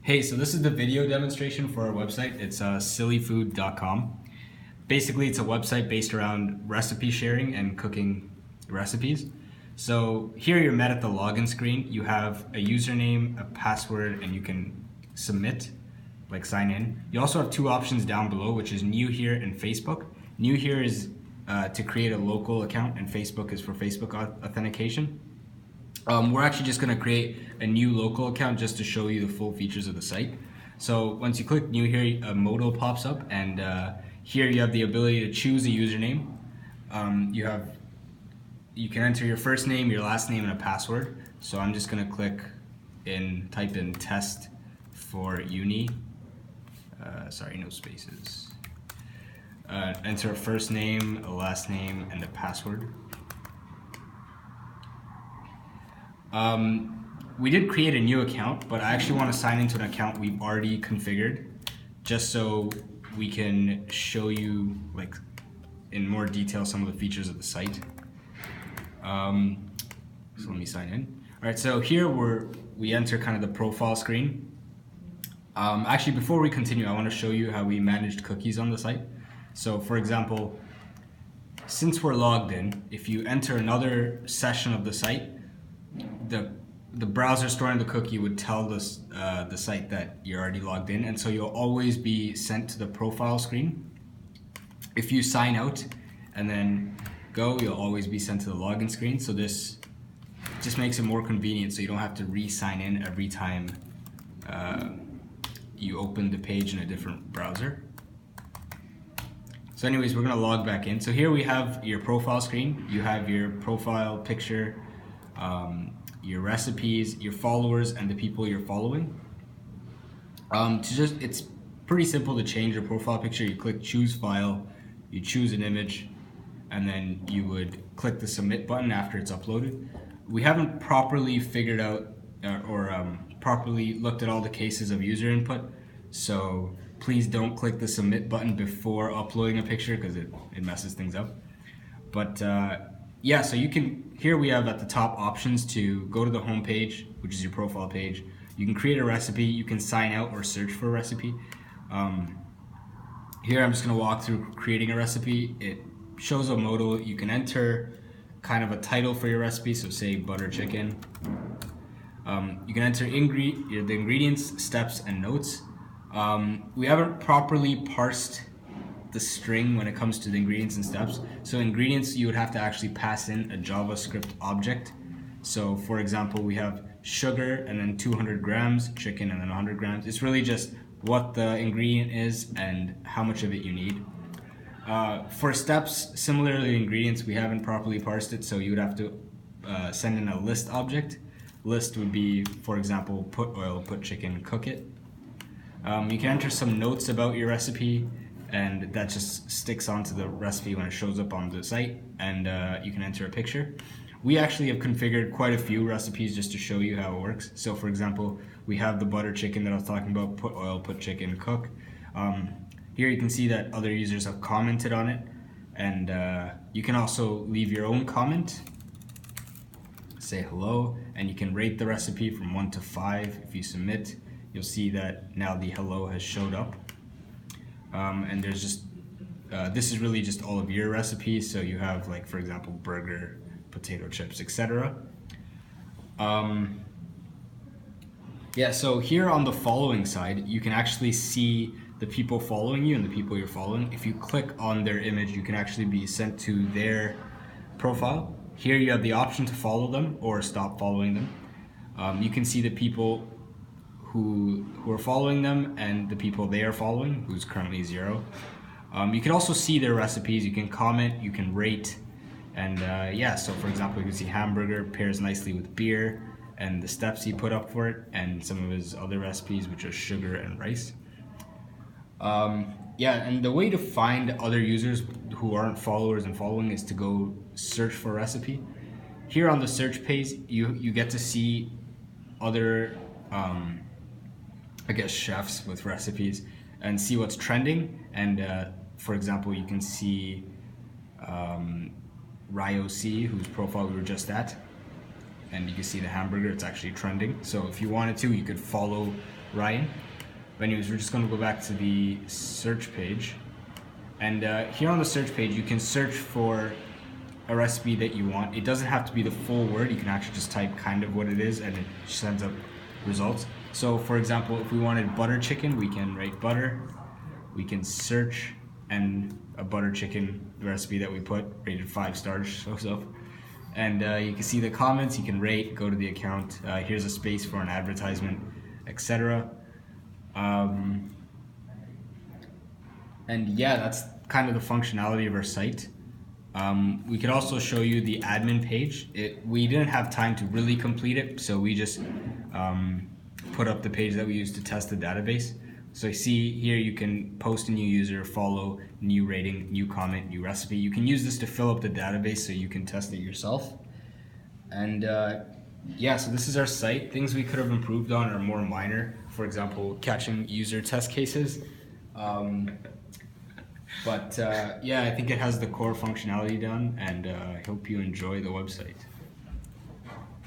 Hey, so this is the video demonstration for our website. It's silifood.com. Basically, it's a website based around recipe sharing and cooking recipes. So here you're met at the login screen. You have a username, a password, and you can submit, like sign in. You also have two options down below, which is new here and Facebook. New here is to create a local account, and Facebook is for Facebook authentication. We're actually just going to create a new local account just to show you the full features of the site. So once you click new here, a modal pops up, and here you have the ability to choose a username. You can enter your first name, your last name, and a password. So I'm just going to type in test for uni. Sorry, no spaces. Enter a first name, a last name, and a password. We did create a new account, but I actually want to sign into an account we've already configured, just so we can show you like in more detail some of the features of the site. So let me sign in. All right, so here we enter kind of the profile screen. Actually, before we continue, I want to show you how we managed cookies on the site. So for example, since we're logged in, if you enter another session of the site, the browser storing the cookie would tell the site that you're already logged in, and so you'll always be sent to the profile screen. If you sign out and then go, you'll always be sent to the login screen. So this just makes it more convenient, so you don't have to re-sign in every time you open the page in a different browser. So anyways, we're gonna log back in. So here we have your profile screen. You have your profile picture, your recipes, your followers, and the people you're following. It's pretty simple to change your profile picture. You click choose file, you choose an image, and then you would click the submit button after it's uploaded. We haven't properly figured out or properly looked at all the cases of user input, so please don't click the submit button before uploading a picture because it messes things up. But yeah, so here we have at the top options to go to the home page, which is your profile page. You can create a recipe, you can sign out or search for a recipe. Here I'm just gonna walk through creating a recipe. It shows a modal. You can enter kind of a title for your recipe, so say butter chicken. You can enter the ingredients, steps, and notes. We haven't properly parsed the string when it comes to the ingredients and steps. So ingredients, you would have to actually pass in a JavaScript object. So for example, we have sugar and then 200 grams, chicken and then 100 grams. It's really just what the ingredient is and how much of it you need. For steps, similarly ingredients, we haven't properly parsed it, so you would have to send in a list object. List would be, for example, put oil, put chicken, cook it. You can enter some notes about your recipe, and that just sticks onto the recipe when it shows up on the site, and you can enter a picture. We actually have configured quite a few recipes just to show you how it works. So for example, we have the butter chicken that I was talking about, put oil, put chicken, cook. Here you can see that other users have commented on it, and you can also leave your own comment, say hello, and you can rate the recipe from 1 to 5. If you submit, you'll see that now the hello has showed up. And there's just, this is really just all of your recipes. So you have, like, for example, burger, potato chips, etc. Yeah, so here on the following side, you can actually see the people following you and the people you're following. If you click on their image, you can actually be sent to their profile. Here you have the option to follow them or stop following them. You can see the people who are following them and the people they are following, who's currently 0. You can also see their recipes, you can comment, you can rate, and yeah, so for example, you can see hamburger pairs nicely with beer and the steps he put up for it, and some of his other recipes, which are sugar and rice. Yeah, and the way to find other users who aren't followers and following is to go search for a recipe. Here on the search page, you get to see other I guess chefs with recipes and see what's trending. And for example, you can see Ryo C, whose profile we were just at, and you can see the hamburger, it's actually trending. So if you wanted to, you could follow Ryan. But anyways, we're just going to go back to the search page. And here on the search page, you can search for a recipe that you want. It doesn't have to be the full word. You can actually just type kind of what it is and it sends up results. So for example, if we wanted butter chicken, we can write butter. We can search, and a butter chicken recipe that we put, rated 5 stars, shows up. And you can see the comments, you can rate, go to the account. Here's a space for an advertisement, etc. And yeah, that's kind of the functionality of our site. We could also show you the admin page. We didn't have time to really complete it, so we just put up the page that we used to test the database. So you see here, you can post a new user, follow, new rating, new comment, new recipe. You can use this to fill up the database so you can test it yourself. And yeah, so this is our site. Things we could have improved on are more minor. For example, catching user test cases. But yeah, I think it has the core functionality done, and I hope you enjoy the website.